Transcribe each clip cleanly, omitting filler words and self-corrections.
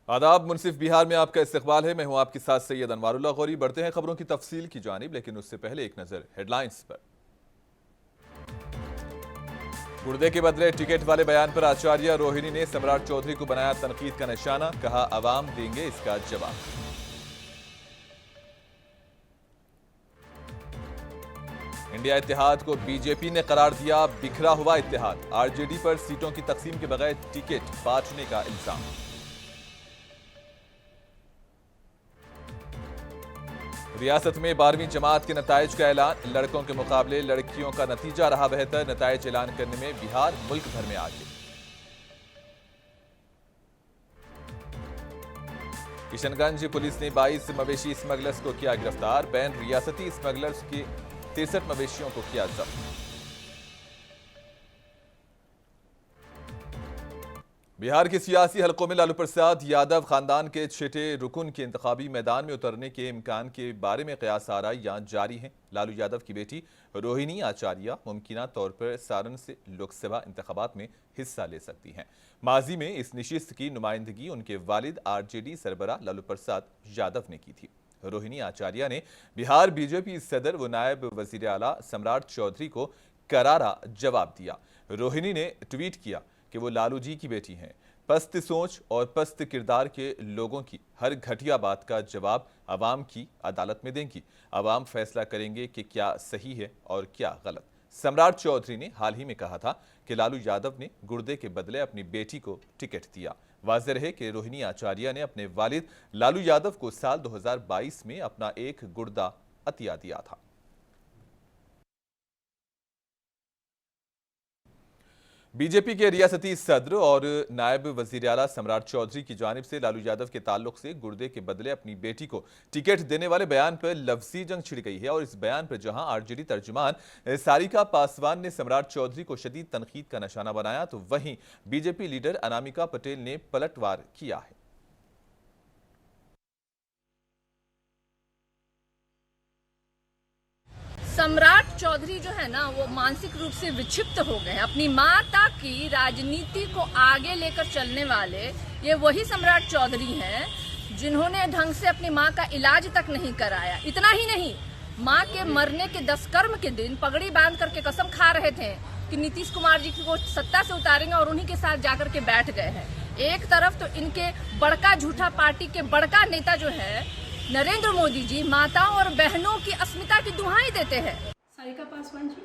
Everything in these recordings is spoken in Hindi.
आदाब। मुनसिफ बिहार में आपका इस्तकबाल है। मैं हूं आपके साथ सैयद अनवारुल्लाह गौरी। बढ़ते हैं खबरों की तफसील की जानिब, लेकिन उससे पहले एक नजर हेडलाइंस पर। गुर्दे के बदले टिकट वाले बयान पर आचार्य रोहिणी ने सम्राट चौधरी को बनाया तनकीद का निशाना। कहा, अवाम देंगे इसका जवाब। इंडिया इत्तेहाद को बीजेपी ने करार दिया बिखरा हुआ इत्तेहाद। आरजेडी पर सीटों की तकसीम के बगैर टिकट बांटने का इल्जाम। रियासत में 12वीं जमात के नताइज का ऐलान। लड़कों के मुकाबले लड़कियों का नतीजा रहा बेहतर। नताइज ऐलान करने में बिहार मुल्क भर में आगे। किशनगंज पुलिस ने 22 मवेशी स्मगलर्स को किया गिरफ्तार। बैन रियासती स्मगलर्स के 63 मवेशियों को किया जब्त। बिहार के सियासी हलकों में लालू प्रसाद यादव खानदान के छठे रुकन के इंतखाबी मैदान में उतरने के इम्कान के बारे में कयास आराइयां जारी हैं। लालू यादव की बेटी रोहिणी आचार्य मुमकिना तौर पर सारण से लोकसभा इंतखाबात में हिस्सा ले सकती हैं। माजी में इस नशिस्त की नुमाइंदगी उनके वालिद आरजेडी सरबराह लालू प्रसाद यादव ने की थी। रोहिणी आचार्य ने बिहार बीजेपी सदर व नायब वजीर आला सम्राट चौधरी को करारा जवाब दिया। रोहिणी ने ट्वीट किया कि वो लालू जी की बेटी हैं। पस्त सोच और पस्त किरदार के लोगों की हर घटिया बात का जवाब अवाम की अदालत में देंगी। अवाम फैसला करेंगे कि क्या सही है और क्या गलत। सम्राट चौधरी ने हाल ही में कहा था कि लालू यादव ने गुर्दे के बदले अपनी बेटी को टिकट दिया। वाज़ेह रहे कि रोहिणी आचार्य ने अपने वालिद लालू यादव को साल 2022 में अपना एक गुर्दा अतिया दिया था। बीजेपी के रियासती सदर और नायब वजीर आला सम्राट चौधरी की जानिब से लालू यादव के ताल्लुक से गुर्दे के बदले अपनी बेटी को टिकट देने वाले बयान पर लफ्जी जंग छिड़ गई है। और इस बयान पर जहां आरजेडी तर्जुमान सारिका पासवान ने सम्राट चौधरी को शदीद तनकीद का निशाना बनाया, तो वहीं बीजेपी लीडर अनामिका पटेल ने पलटवार किया है। सम्राट चौधरी जो है ना, वो मानसिक रूप से विक्षिप्त हो गए हैं। अपनी माता की राजनीति को आगे लेकर चलने वाले ये वही सम्राट चौधरी हैं जिन्होंने ढंग से अपनी माँ का इलाज तक नहीं कराया। इतना ही नहीं, माँ के मरने के 10 कर्म के दिन पगड़ी बांध करके कसम खा रहे थे कि नीतीश कुमार जी को सत्ता से उतारेंगे और उन्हीं के साथ जाकर के बैठ गए हैं। एक तरफ तो इनके बड़का झूठा पार्टी के बड़का नेता जो है नरेंद्र मोदी जी माताओं और बहनों की अस्मिता की दुहाई देते हैं। सारिका पासवान जी,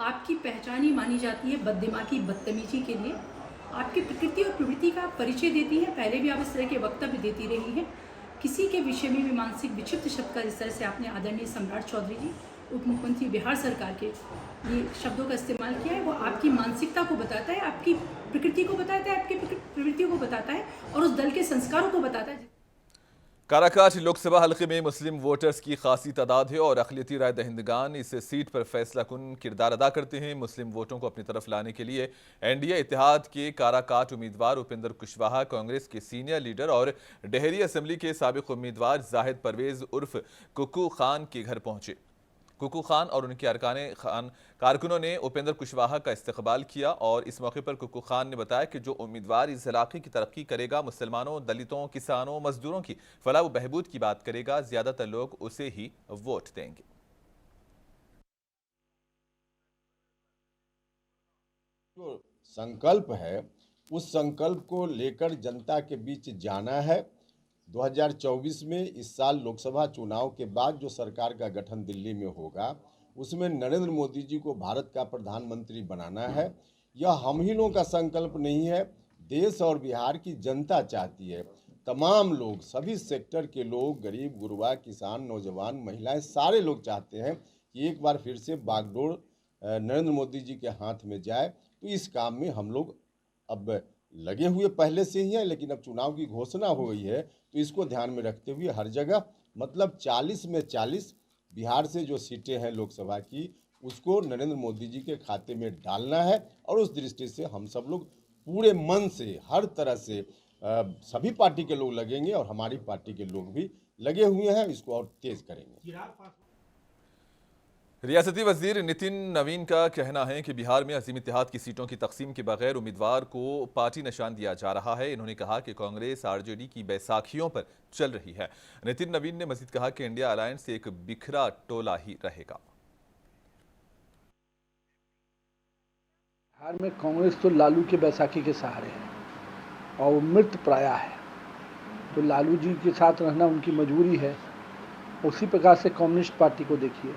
आपकी पहचान ही मानी जाती है बददिमागी बदतमीजी के लिए। आपकी प्रकृति और प्रवृत्ति का परिचय देती है। पहले भी आप इस तरह के वक्तव्य देती रही हैं। किसी के विषय में भी मानसिक विक्षिप्त शब्द का जिस तरह से आपने आदरणीय सम्राट चौधरी जी उप मुख्यमंत्री बिहार सरकार के ये शब्दों का इस्तेमाल किया है, वो आपकी मानसिकता को बताता है, आपकी प्रकृति को बताता है, आपकी प्रवृत्तियों को बताता है और उस दल के संस्कारों को बताता है। काराकाट लोकसभा हल्के में मुस्लिम वोटर्स की खासी तादाद है और अक़लियती राय दहिंदगान इस सीट पर फैसला कुन किरदार अदा करते हैं। मुस्लिम वोटों को अपनी तरफ लाने के लिए एनडीए इत्तेहाद के काराकाट उम्मीदवार उपेंद्र कुशवाहा, कांग्रेस के सीनियर लीडर और डेहरी असेंबली के साबिक उम्मीदवार जाहिद परवेज उर्फ कुकू खान के घर पहुंचे। कुकू खान और उनके अरकान कारकुनों ने उपेंद्र कुशवाहा का इस्तकबाल किया और इस मौके पर कुकू खान ने बताया कि जो उम्मीदवार इस इलाके की तरक्की करेगा, मुसलमानों, दलितों, किसानों, मजदूरों की फलाह व बहबूद की बात करेगा, ज्यादातर लोग उसे ही वोट देंगे। जो संकल्प है उस संकल्प को लेकर जनता के बीच जाना है। 2024 में इस साल लोकसभा चुनाव के बाद जो सरकार का गठन दिल्ली में होगा उसमें नरेंद्र मोदी जी को भारत का प्रधानमंत्री बनाना है। यह हम ही लोगों का संकल्प नहीं है, देश और बिहार की जनता चाहती है। तमाम लोग, सभी सेक्टर के लोग, गरीब गुरबा, किसान, नौजवान, महिलाएं, सारे लोग चाहते हैं कि एक बार फिर से बागडोर नरेंद्र मोदी जी के हाथ में जाए। तो इस काम में हम लोग अब लगे हुए पहले से ही हैं, लेकिन अब चुनाव की घोषणा हो गई है तो इसको ध्यान में रखते हुए हर जगह मतलब 40 में 40 बिहार से जो सीटें हैं लोकसभा की उसको नरेंद्र मोदी जी के खाते में डालना है। और उस दृष्टि से हम सब लोग पूरे मन से, हर तरह से सभी पार्टी के लोग लगेंगे और हमारी पार्टी के लोग भी लगे हुए हैं, इसको और तेज करेंगे। रियासती वजीर नितिन नवीन का कहना है कि बिहार में अजीम इत्तेहाद की सीटों की तकसीम के बगैर उम्मीदवार को पार्टी निशान दिया जा रहा है। इन्होंने कहा कि कांग्रेस आरजेडी की बैसाखियों पर चल रही है। नितिन नवीन ने मजीद कहा कि इंडिया अलायंस एक बिखरा टोला ही रहेगा। बिहार में कांग्रेस तो लालू के बैसाखी के सहारे है और मृत प्राया है, तो लालू जी के साथ रहना उनकी मजबूरी है। उसी प्रकार से कम्युनिस्ट पार्टी को देखिए,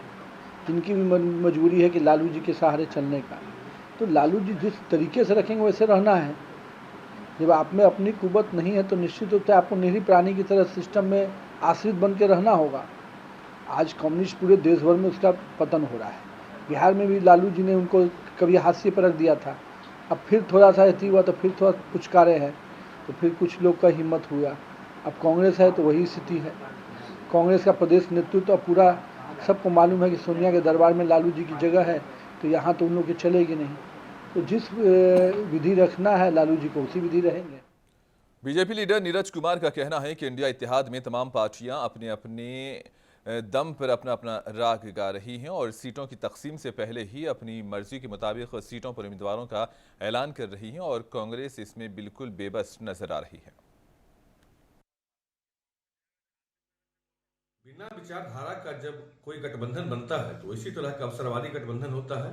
जिनकी भी मजबूरी है कि लालू जी के सहारे चलने का। तो लालू जी जिस तरीके से रखेंगे वैसे रहना है। जब आप में अपनी कुव्वत नहीं है तो निश्चित रूप से आपको निरीह प्राणी की तरह सिस्टम में आश्रित बन के रहना होगा। आज कम्युनिस्ट पूरे देश भर में उसका पतन हो रहा है। बिहार में भी लालू जी ने उनको कभी हाशिए पर रख दिया था, अब फिर थोड़ा सा ऐसी हुआ तो फिर थोड़ा पुचकारे हैं, तो फिर कुछ लोग का हिम्मत हुआ। अब कांग्रेस है तो वही स्थिति है। कांग्रेस का प्रदेश नेतृत्व पूरा सबको मालूम है कि सोनिया के दरबार में लालू जी की जगह है, तो यहाँ तो उन लोग की चलेगी नहीं। तो जिस विधि रखना है लालू जी को उसी विधि रहेंगे। बीजेपी लीडर नीरज कुमार का कहना है कि इंडिया इत्तेहाद में तमाम पार्टियां अपने अपने दम पर अपना अपना राग गा रही हैं और सीटों की तकसीम से पहले ही अपनी मर्जी के मुताबिक सीटों पर उम्मीदवारों का ऐलान कर रही हैं और कांग्रेस इसमें बिल्कुल बेबस नजर आ रही है। बिना विचारधारा का जब कोई गठबंधन बनता है तो इसी तरह का अवसरवादी गठबंधन होता है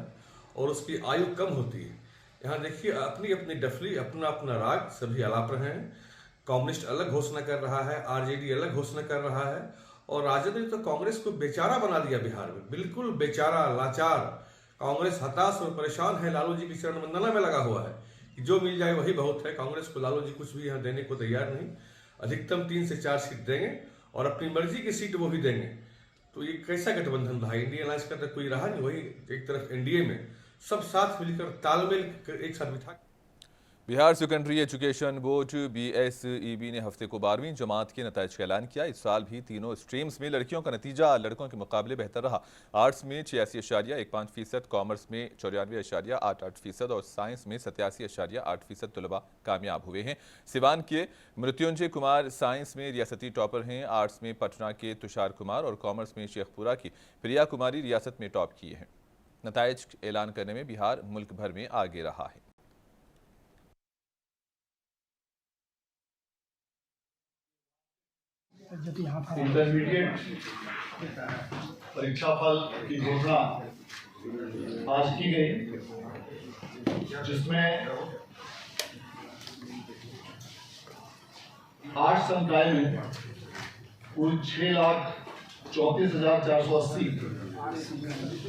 और उसकी आयु कम होती है। यहाँ देखिए, अपनी अपनी डफली, अपना अपना राग सभी आलाप रहे हैं। कम्युनिस्ट अलग घोषणा कर रहा है, आरजेडी अलग घोषणा कर रहा है और राजद ने तो कांग्रेस को बेचारा बना दिया। बिहार में बिल्कुल बेचारा, लाचार। कांग्रेस हताश और परेशान है, लालू जी की शरण वंदना में लगा हुआ है कि जो मिल जाए वही बहुत है। कांग्रेस को लालू जी कुछ भी यहाँ देने को तैयार नहीं। अधिकतम 3 से 4 सीट देंगे और अपनी मर्जी की सीट वो भी देंगे। तो ये कैसा गठबंधन रहा? इंडिया अलायंस का तो कोई रहा नहीं। वही एक तरफ एनडीए में सब साथ मिलकर तालमेल एक साथ बिठा। Bihar secondary education board BSEB ने हफ्ते को 12वीं जमात के नतीजे का ऐलान किया। इस साल भी तीनों स्ट्रीम्स में लड़कियों का नतीजा लड़कों के मुकाबले बेहतर रहा। आर्ट्स में 86.15%, कॉमर्स में 94.88% और साइंस में 87.8% तलबा कामयाब हुए हैं। सिवान के मृत्युंजय कुमार साइंस में रियासती टॉपर हैं। आर्ट्स में पटना के तुषार कुमार और कॉमर्स में शेखपुरा की प्रिया कुमारी रियासत में टॉप किए हैं। नतीज ऐलान करने में बिहार मुल्क भर में आगे रहा है। इंटरमीडिएट परीक्षा फल की घोषणा आज की गई, जिसमें 8 संकाय में कुल 6,34,480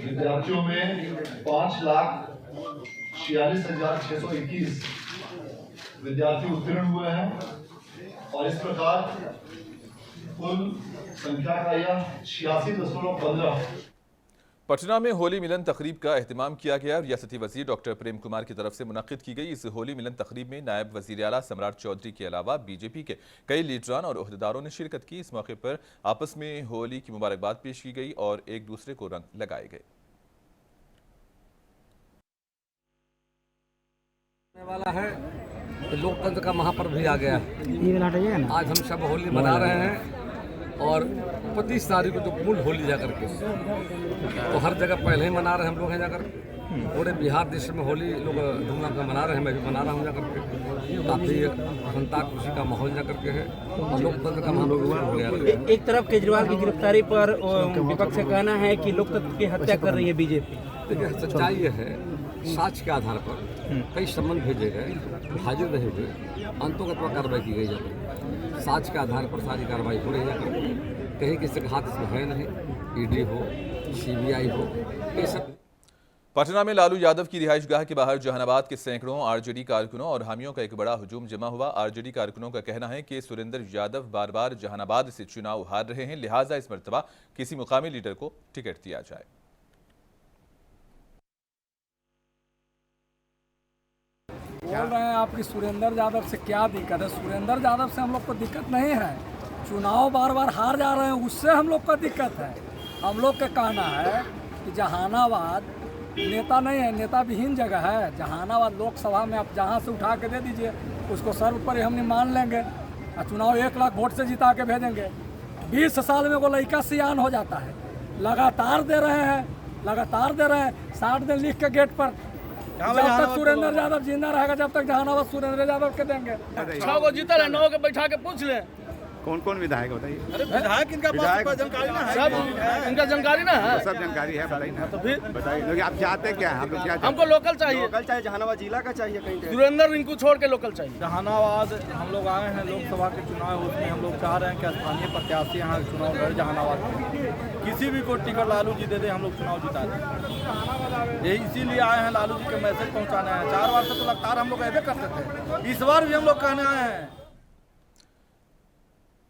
विद्यार्थियों में 5,46,621 विद्यार्थी उत्तीर्ण हुए हैं और इस प्रकार कुल संख्या का यह 86.15। पटना में होली मिलन तकरीब का एहतमाम किया गया। रियासती वजीर डॉक्टर प्रेम कुमार की तरफ से मुनक्किद की गई इस होली मिलन तकरीब में नायब वजीर आला सम्राट चौधरी के अलावा बीजेपी के कई लीडरान और ओहदेदारों ने शिरकत की। इस मौके पर आपस में होली की मुबारकबाद पेश की गई और एक दूसरे को रंग लगाए गए। वाला है तो लोकतंत्र का महापर्व भी आ गया है। आज हम सब होली मना रहे हैं और 25 तारीख को तो मूल होली जाकर के तो हर जगह पहले ही मना रहे हैं हम लोग हैं जाकर। पूरे बिहार देश में होली लोग धूमधाम से मना रहे हैं, मैं भी मना रहा हूँ जाकर के। काफ़ी प्रसन्नता खुशी का माहौल जाकर के है और लोकतंत्र का महापर्व हो गया। एक तरफ केजरीवाल की गिरफ्तारी पर विपक्ष का कहना है कि लोकतंत्र की हत्या कर रही है बीजेपी। देखिए, सच्चाई ये है, साक्ष्य के आधार पर कई सम्मन भेजे गए, हाजिर रहे हुए, अंतों का कार्रवाई की गई जाती है। साक्ष्य के आधार पर सारी कार्रवाई हो रही है। कहीं किसी का हाथ इसमें है नहीं, ईडी हो, CBI हो, ये सब। पटना में लालू यादव की रिहाइशगाह के बाहर जहानाबाद के सैकड़ों आरजेडी कारकुनों और हामियों का एक बड़ा हुजूम जमा हुआ। आरजेडी कारकुनों का कहना है कि सुरेंद्र यादव बार बार जहानाबाद से चुनाव हार रहे हैं, लिहाजा इस मर्तबा किसी मुकामी लीडर को टिकट दिया जाए। बोल रहे हैं आपकी सुरेंद्र यादव से क्या दिक्कत है? सुरेंद्र यादव से हम लोग को दिक्कत नहीं है, चुनाव बार बार हार जा रहे हैं उससे हम लोग का दिक्कत है। हम लोग का कहना है कि जहानाबाद नेता नहीं है, नेता विहीन जगह है। जहानाबाद लोकसभा में आप जहाँ से उठा के दे दीजिए, उसको सर्वोपरि हम मान लेंगे और चुनाव 1 लाख वोट से जिता के भेजेंगे। 20 साल में वो लड़का सियान हो जाता है, लगातार दे रहे हैं लगातार दे रहे हैं 60 दिन लिख के गेट पर। जब तक सुरेंद्र यादव जिंदा रहेगा, जब तक जहानाबाद सुरेंद्र यादव के देंगे। 6 को जीतल है, 9 के बैठा के पूछ ले कौन कौन विधायक बताइए। अरे विधायक इनका पास जानकारी ना है, सब इनका जानकारी ना है, सब जानकारी है बताइए ना। तो फिर बताइए आप चाहते क्या है? हम लोग क्या हमको लोकल चाहिए, जहानाबाद जिला का चाहिए कहीं। सुरेंद्र रिंकू छोड़ के लोकल चाहिए। जहानाबाद हम लोग आए हैं, लोकसभा के चुनाव उसमें हम लोग चाह रहे हैं कि स्थानीय प्रत्याशी यहाँ चुनाव लड़े जहानाबाद में। किसी भी को टिकट लालू जी दे दे, हम लोग चुनाव जिता दें। यही इसीलिए आए हैं, लालू जी के मैसेज पहुँचाने हैं। 4 बार से तो लगातार हम लोग ऐसे करते थे, इस बार भी हम लोग कहने आए हैं।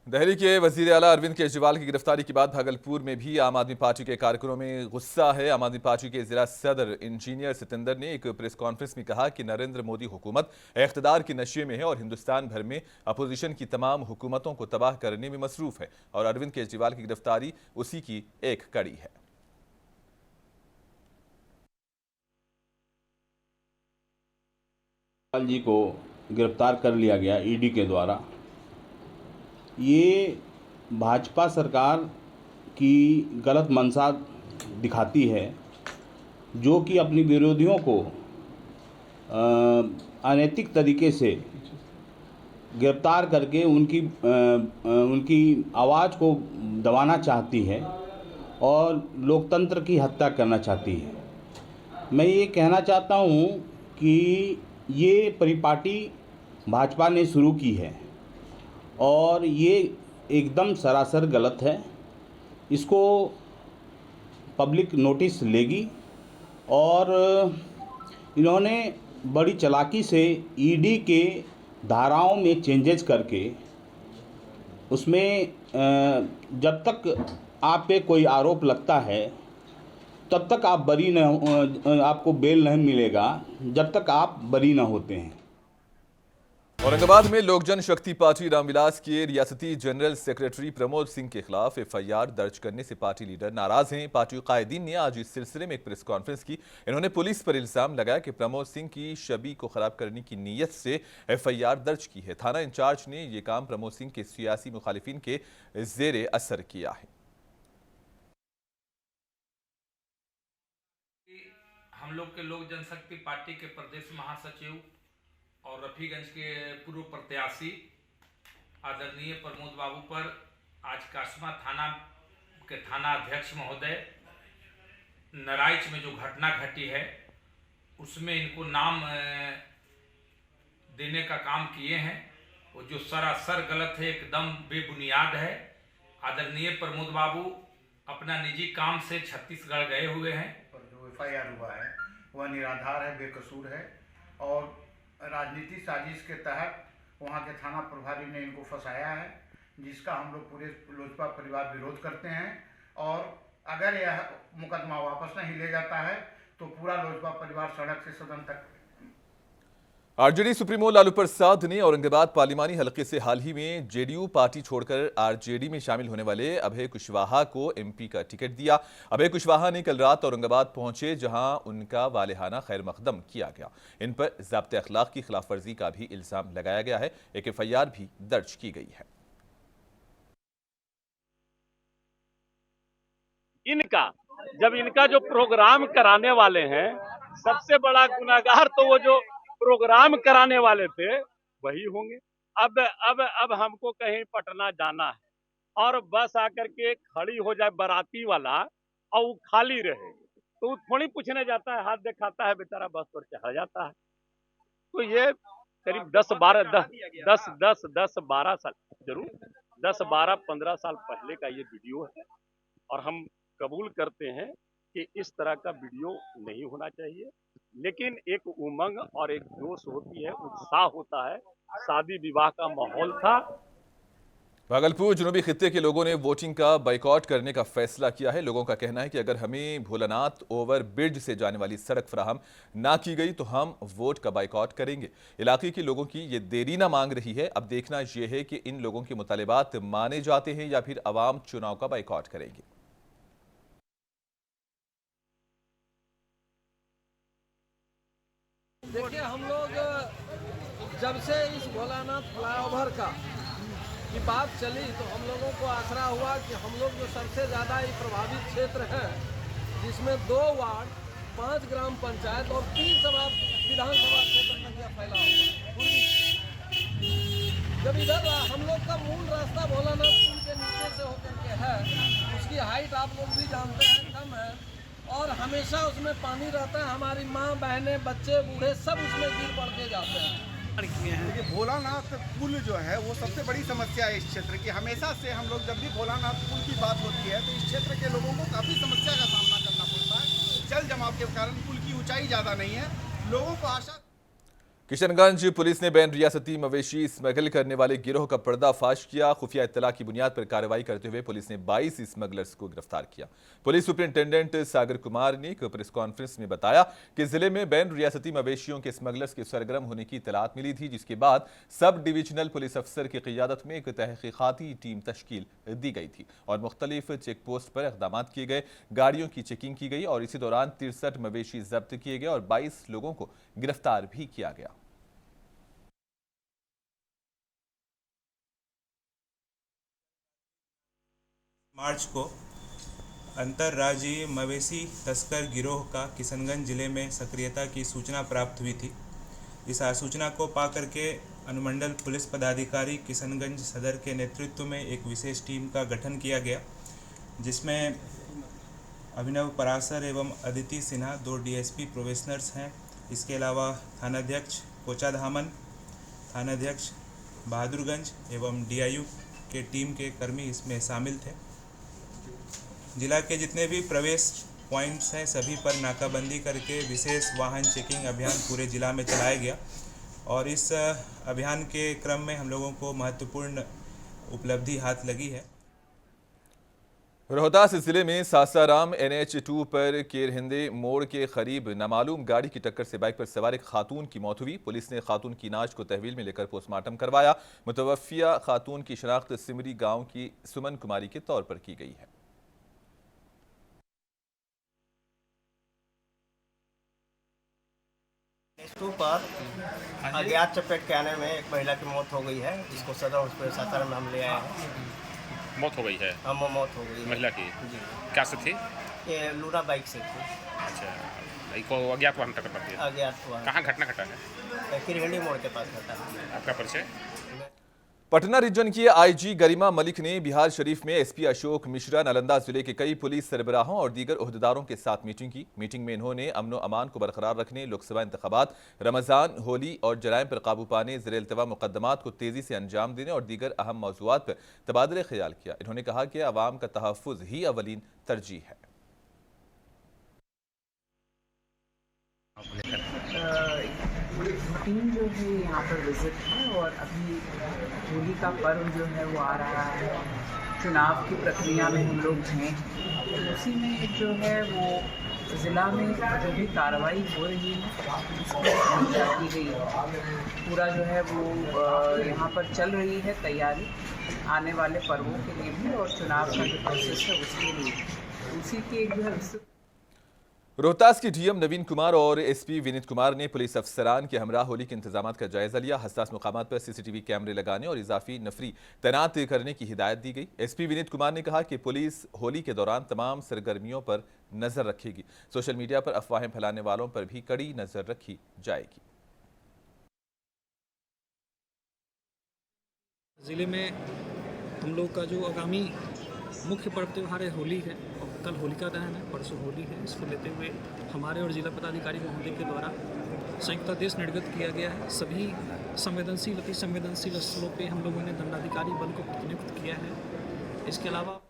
दिल्ली के वजीर आला अरविंद केजरीवाल की गिरफ्तारी के बाद भागलपुर में भी आम आदमी पार्टी के कार्यकर्ताओं में गुस्सा है। आम आदमी पार्टी के जिला सदर इंजीनियर सतेंद्र ने एक प्रेस कॉन्फ्रेंस में कहा कि नरेंद्र मोदी हुकूमत इख्तिदार के नशे में है और हिंदुस्तान भर में अपोजिशन की तमाम हुकूमतों को तबाह करने में मसरूफ है और अरविंद केजरीवाल की गिरफ्तारी उसी की एक कड़ी है। जी को गिरफ्तार कर लिया गया ईडी के द्वारा। ये भाजपा सरकार की गलत मंशा दिखाती है, जो कि अपनी विरोधियों को अनैतिक तरीके से गिरफ्तार करके उनकी आवाज़ को दबाना चाहती है और लोकतंत्र की हत्या करना चाहती है। मैं ये कहना चाहता हूँ कि ये परिपाटी भाजपा ने शुरू की है और ये एकदम सरासर गलत है। इसको पब्लिक नोटिस लेगी और इन्होंने बड़ी चालाकी से ईडी के धाराओं में चेंजेस करके उसमें जब तक आप पे कोई आरोप लगता है तब तक आप आपको बेल नहीं मिलेगा जब तक आप बरी न होते हैं। औरंगाबाद में लोक जनशक्ति पार्टी रामविलास के रियासती जनरल सेक्रेटरी प्रमोद सिंह के खिलाफ एफआईआर दर्ज करने से पार्टी लीडर नाराज हैं। पार्टी कायदीन ने आज इस सिलसिले में एक प्रेस कॉन्फ्रेंस की। इन्होंने पुलिस पर इल्जाम लगाया कि प्रमोद सिंह की छवि को खराब करने की नीयत से एफआईआर दर्ज की है। थाना इंचार्ज ने यह काम प्रमोद सिंह के सियासी मुखालिफिन के जेर असर किया है। हम लोग के लोक जनशक्ति पार्टी के प्रदेश महासचिव और रफीगंज के पूर्व प्रत्याशी आदरणीय प्रमोद बाबू पर आज कासमा थाना के थाना अध्यक्ष महोदय नराइच में जो घटना घटी है उसमें इनको नाम देने का काम किए हैं, वो जो सरासर गलत है, एकदम बेबुनियाद है। आदरणीय प्रमोद बाबू अपना निजी काम से छत्तीसगढ़ गए हुए हैं। जो एफआईआर हुआ है वह निराधार है, बेकसूर है और राजनीति साजिश के तहत वहाँ के थाना प्रभारी ने इनको फंसाया है, जिसका हम लोग पूरे लोजपा परिवार विरोध करते हैं। और अगर यह मुकदमा वापस नहीं ले जाता है तो पूरा लोजपा परिवार सड़क से सदन तक। आरजेडी सुप्रीमो लालू प्रसाद ने औरंगाबाद पार्लिमानी हलके से हाल ही में जेडीयू पार्टी छोड़कर आरजेडी में शामिल होने वाले अभय कुशवाहा को एमपी का टिकट दिया। अभय कुशवाहा ने कल रात औरंगाबाद पहुंचे, जहां उनका वालेहाना खैर मकदम किया गया। इन पर ज़ाब्ते अखलाक की खिलाफवर्जी का भी इल्जाम लगाया गया है। एक एफआईआर भी दर्ज की गई है। इनका जो प्रोग्राम कराने वाले हैं, सबसे बड़ा गुनाहगार तो वो जो प्रोग्राम कराने वाले थे वही होंगे। अब हमको कहीं पटना जाना है और बस आकर के खड़ी हो जाए बाराती वाला और वो खाली रहे तो वो थोड़ी पूछने जाता है, हाथ दिखाता है, बेचारा बस पर चढ़ा जाता है। तो ये करीब 10-12 साल, जरूर 10-12-15 साल पहले का ये वीडियो है और हम कबूल करते हैं कि इस तरह का वीडियो नहीं होना चाहिए। लेकिन एक उमंग और एक जोश होती है, उत्साह होता है, शादी विवाह का माहौल था। भागलपुर जुनूबी खित्ते के लोगों ने वोटिंग का बाइकआउट करने का फैसला किया है। लोगों का कहना है कि अगर हमें भोलानाथ ओवर ब्रिज से जाने वाली सड़क फराहम ना की गई तो हम वोट का बाइकआउट करेंगे। इलाके के लोगों की ये देरीना मांग रही है। अब देखना यह है कि इन लोगों के मुतालिबात माने जाते हैं या फिर अवाम चुनाव का बाइकआउट करेंगे। देखिए, हम लोग जब से इस भोलानाथ फ्लाईओवर की बात चली तो हम लोगों को आसरा हुआ कि हम लोग जो सबसे ज़्यादा प्रभावित क्षेत्र है जिसमें 2 वार्ड, 5 ग्राम पंचायत और 3 विधानसभा क्षेत्र तक यह फैला हुआ है। जब इधर हम लोग का मूल रास्ता भोलानाथ पुल के नीचे से होकर के है, उसकी हाइट आप लोग भी जानते हैं कम है और हमेशा उसमें पानी रहता है। हमारी माँ, बहनें, बच्चे, बूढ़े सब उसमें गिर पड़ के जाते हैं। देखिए भोलानाथ पुल जो है वो सबसे बड़ी समस्या है इस क्षेत्र की। हमेशा से हम लोग जब भी भोलानाथ पुल की बात होती है तो इस क्षेत्र के लोगों को काफ़ी समस्या का सामना करना पड़ता है। जल जमाव के कारण पुल की ऊंचाई ज़्यादा नहीं है। लोगों को आशा। किशनगंज पुलिस ने बैन रियासती मवेशी स्मगल करने वाले गिरोह का पर्दाफाश किया। खुफिया इत्तला की बुनियाद पर कार्रवाई करते हुए पुलिस ने 22 स्मगलर्स को गिरफ्तार किया। पुलिस सुपरिंटेंडेंट सागर कुमार ने एक प्रेस कॉन्फ्रेंस में बताया कि जिले में बैन रियासती मवेशियों के स्मगलर्स के सरगर्म होने की इतलात मिली थी, जिसके बाद सब डिविजनल पुलिस अफसर की क़ियादत में एक तहकीकाती टीम तश्कील दी गई थी और मुख्तलिफ चेक पोस्ट पर इक़दाम किए गए। गाड़ियों की चेकिंग की गई और इसी दौरान 63 मवेशी जब्त किए गए और 22 लोगों को गिरफ्तार भी किया गया। मार्च को अंतर्राज्यीय मवेशी तस्कर गिरोह का किशनगंज जिले में सक्रियता की सूचना प्राप्त हुई थी। इस सूचना को पाकर के अनुमंडल पुलिस पदाधिकारी किशनगंज सदर के नेतृत्व में एक विशेष टीम का गठन किया गया, जिसमें अभिनव परासर एवं अदिति सिन्हा 2 डीएसपी प्रोबेशनर्स हैं। इसके अलावा थानाध्यक्ष कोचाधामन, थानाध्यक्ष बहादुरगंज एवं डीआईयू के टीम के कर्मी इसमें शामिल थे। जिला के जितने भी प्रवेश पॉइंट्स हैं सभी पर नाकाबंदी करके विशेष वाहन चेकिंग अभियान पूरे जिला में चलाया गया और इस अभियान के क्रम में हम लोगों को महत्वपूर्ण उपलब्धि हाथ लगी है। रोहतास जिले में सासाराम NH2 पर केरहिंदे मोड़ के करीब नामालूम गाड़ी की टक्कर से बाइक पर सवार एक खातून की मौत हुई। पुलिस ने खातून की नाश को तहवील में लेकर पोस्टमार्टम करवाया। मुतवफ़िया खातून की शनाख्त सिमरी गांव की सुमन कुमारी के तौर पर की गई है। पर अज्ञात चपेट के आने में एक महिला की मौत हो गई है। इसको सदर हॉस्पिटल सासाराम में हम ले आए हैं। मौत हो गई है? हाँ, मौत हो गई महिला की। जी। क्या से थी? ये लूना बाइक से थी। अच्छा, इसको अज्ञात वाहन टक्कर मारती है? अज्ञात वाहन। कहाँ घटना घटा है? किरहिंडी मोड़ के पास घटा है। आपका परिचय? पटना रीजन की आईजी गरिमा मलिक ने बिहार शरीफ में एसपी अशोक मिश्रा, नालंदा जिले के कई पुलिस सरबराहों और दीगर ओहदेदारों के साथ मीटिंग की। मीटिंग में इन्होंने अमन व अमान को बरकरार रखने, लोकसभा इंतखाबात, रमजान, होली और जराइम पर काबू पाने, ज़ेर-ए-इल्तिवा मुकदमात को तेजी से अंजाम देने और दीगर अहम मौज़ूआत पर तबादले ख्याल किया। इन्होंने कहा कि अवाम का तहफ़्फ़ुज़ ही अवलीन तरजीह है। रूटीन जो है यहाँ पर विजिट है और अभी होली का पर्व जो है वो आ रहा है, चुनाव की प्रक्रिया में हम लोग हैं, उसी में जो है वो ज़िला में जो भी कार्रवाई हो रही है उसकी समीक्षा की गई है। पूरा जो है वो यहाँ पर चल रही है तैयारी आने वाले पर्वों के लिए भी और चुनाव का जो प्रोसेस है उसके लिए, उसी की एक जो है विस्तृत। रोहतास की डीएम नवीन कुमार और एसपी विनीत कुमार ने पुलिस अफसरान के हमरा होली के इंतजामात का जायजा लिया। हसास मुकामात पर सीसीटीवी कैमरे लगाने और इजाफी नफरी तैनात करने की हिदायत दी गई। एसपी विनीत कुमार ने कहा कि पुलिस होली के दौरान तमाम सरगर्मियों पर नजर रखेगी। सोशल मीडिया पर अफवाहें फैलाने वालों पर भी कड़ी नजर रखी जाएगी। जिले में हम लोग का जो आगामी मुख्य पर्व त्यौहार है होली है और कल होलिका दहन है, परसों होली है। इसको लेते हुए हमारे और जिला पदाधिकारी महोदय के द्वारा संयुक्त आदेश निर्गत किया गया है। सभी संवेदनशील अति संवेदनशील स्थलों पे हम लोगों ने दंडाधिकारी बल को प्रतिनियुक्त किया है। इसके अलावा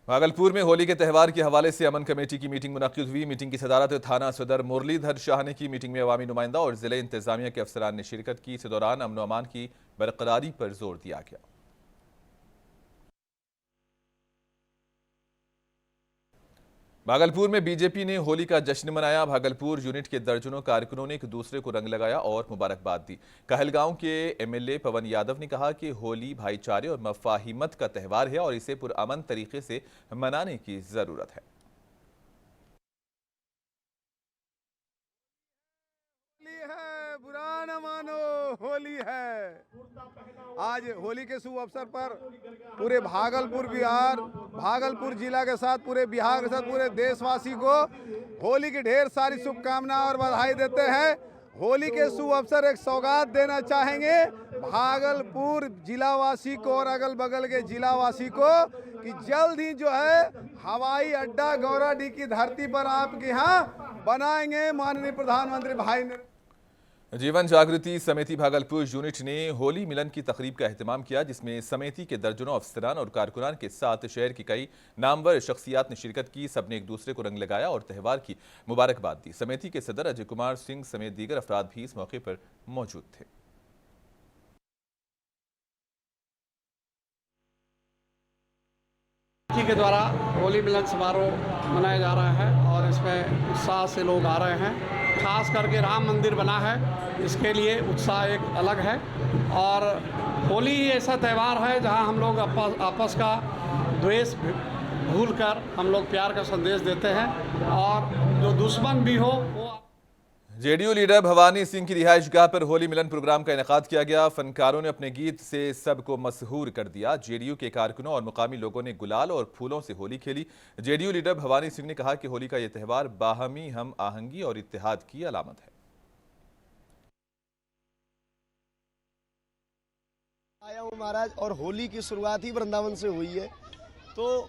भागलपुर में होली के त्यौहार के हवाले से अमन कमेटी की मीटिंग मुनक्किद हुई। मीटिंग की सदारत थाना सदर मुरलीधर शाह ने की। मीटिंग में अवामी नुमाइंदा और जिले इंतजामिया के अफसरान ने शिरकत की। इस दौरान अमन व अमान की बरकरारी पर जोर दिया गया। भागलपुर में बीजेपी ने होली का जश्न मनाया। भागलपुर यूनिट के दर्जनों कारकुनों ने एक दूसरे को रंग लगाया और मुबारकबाद दी। कहलगांव के एमएलए पवन यादव ने कहा कि होली भाईचारे और मफाहिमत का त्यौहार है और इसे पुरअमन तरीके से मनाने की जरूरत है। होली है, है, बुरा न मानो होली है। आज होली के शुभ अवसर पर पूरे भागलपुर जिला के साथ पूरे बिहार के साथ पूरे देशवासी को होली की ढेर सारी शुभकामनाएं और बधाई देते हैं। होली के शुभ अवसर एक सौगात देना चाहेंगे भागलपुर जिलावासी को और अगल बगल के जिलावासी को कि जल्द ही जो है हवाई अड्डा गौराडीह की धरती पर आपके यहाँ बनाएंगे। माननीय प्रधानमंत्री भाई ने जीवन जागृति समिति भागलपुर यूनिट ने होली मिलन की तकरीब का एहतमाम किया, जिसमें समिति के दर्जनों अफसरान और कारकुनान के साथ शहर की कई नामवर शख्सियात ने शिरकत की। सबने एक दूसरे को रंग लगाया और त्यौहार की मुबारकबाद दी। समिति के सदर अजय कुमार सिंह समेत दीगर अफराद भी इस मौके पर मौजूद थे। के द्वारा होली मिलन समारोह मनाया जा रहा है और इसमें उत्साह से लोग आ रहे हैं। खास करके राम मंदिर बना है, इसके लिए उत्साह एक अलग है। और होली ऐसा त्यौहार है जहां हम लोग आपस का द्वेष भूलकर हम लोग प्यार का संदेश देते हैं और जो दुश्मन भी हो वो। जेडीयू लीडर भवानी सिंह की रिहाइशगाह पर होली मिलन प्रोग्राम का इनेकाद किया गया। फनकारों ने अपने गीत से सबको मशहूर कर दिया। जेडीयू के कारकुनों और मुकामी लोगों ने गुलाल और फूलों से होली खेली। जेडीयू लीडर भवानी सिंह ने कहा कि होली का यह त्यौहार बाहमी हम आहंगी और इत्तेहाद की अलामत है। आया हूँ महाराज, और होली की शुरुआत ही वृंदावन से हुई है, तो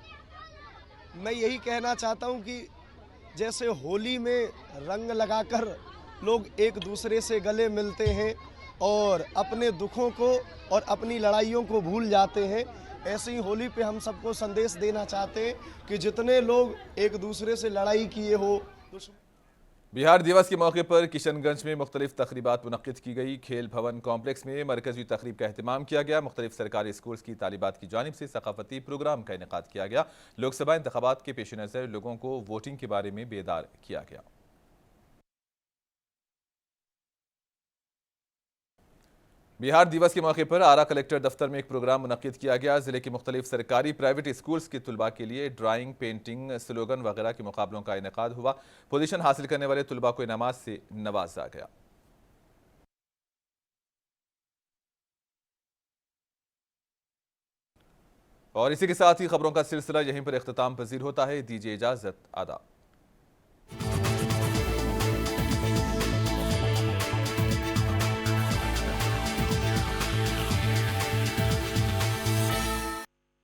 मैं यही कहना चाहता हूँ कि जैसे होली में रंग लगाकर लोग एक दूसरे से गले मिलते हैं और अपने दुखों को और अपनी लड़ाइयों को भूल जाते हैं, ऐसे ही होली पे हम सबको संदेश देना चाहते हैं कि जितने लोग एक दूसरे से लड़ाई किए हो। बिहार दिवस के मौके पर किशनगंज में मुख्तलिफ तकरीबात मुनक्किद की गई। खेल भवन कॉम्प्लेक्स में मरकजी तकरीब का एहतमाम किया गया। मुख्तलिफ सरकारी स्कूल्स की तालिबात की जानिब से सकाफती प्रोग्राम का इनेकाद किया गया। लोकसभा इंतखाबात के पेश नज़र लोगों को वोटिंग के बारे में बेदार किया गया। बिहार दिवस के मौके पर आरा कलेक्टर दफ्तर में एक प्रोग्राम मुनक्किद किया गया। जिले के मुख्तलिफ सरकारी प्राइवेट स्कूल्स के तुलबा के लिए ड्राइंग, पेंटिंग, स्लोगन वगैरह के मुकाबलों का इनेकाद हुआ। पोजीशन हासिल करने वाले तुलबा को इनामात से नवाजा गया। और इसी के साथ ही खबरों का सिलसिला यहीं पर इख्तिताम पजीर होता है। दीजिए इजाजत, आदाब।